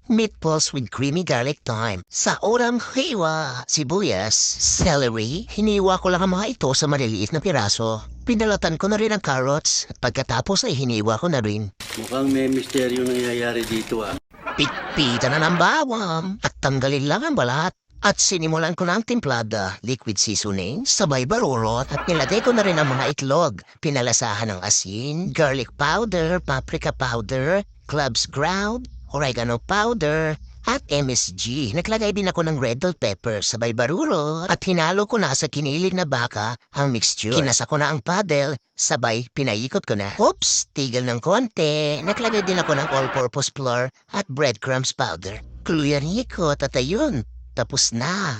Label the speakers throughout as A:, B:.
A: Meatballs with creamy garlic thyme. Sa ulam hiwa, sibuyas, celery, hiniwa ko lang ang mga ito sa maliliit na piraso. Pinalatan ko na rin ang carrots at pagkatapos ay hiniwa ko na rin.
B: Mukhang may misteryo nangyayari dito ah.
A: Pitpita na ng bawang at tanggalin lang ang balat. At sinimulan ko na ang timplada, liquid seasoning, sabay barurot at nilagay ko na rin ang mga itlog. Pinalasahan ng asin, garlic powder, paprika powder, cloves ground, oregano powder, at MSG. Naglagay din ako ng red bell pepper, sabay barurot at hinalo ko na sa kinilig na baka ang mixture. Kinasa ko na ang paddle, sabay pinaikot ko na. Oops, tigil ng konti. Naglagay din ako ng all-purpose flour at breadcrumbs powder. Kuluyan ikot at ayun. Tapos na.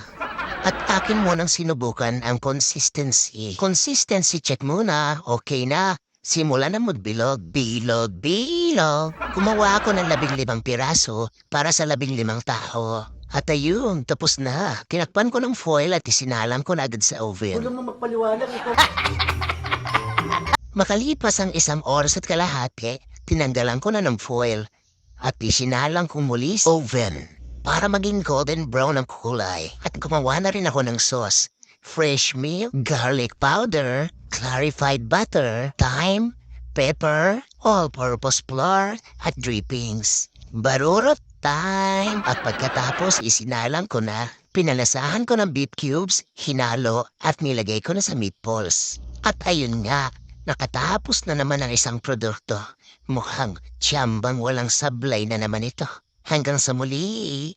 A: At akin munang sinubukan ang consistency. Consistency check muna. Okay na. Simula na magbilog. Bilog, bilog. Gumawa ako ng 15 piraso para sa 15 tao. At ayun, tapos na. Kinakpan ko ng foil at isinalam ko na agad sa oven.
B: Huwag naman magpaliwanag ito.
A: Makalipas ang 1 oras at kalahati, tinanggalan ko na ng foil at isinalang ko muli sa oven para maging golden brown ang kulay. At gumawa na rin ako ng sauce. Fresh milk, garlic powder, clarified butter, thyme, pepper, all-purpose flour, at drippings. Barurot time! At pagkatapos isinalang ko na, pinalasahan ko ng beef cubes, hinalo, at nilagay ko na sa meatballs. At ayun nga, nakatapos na naman ang isang produkto. Mukhang tiyambang walang sablay na naman ito. Hanggang sa muli!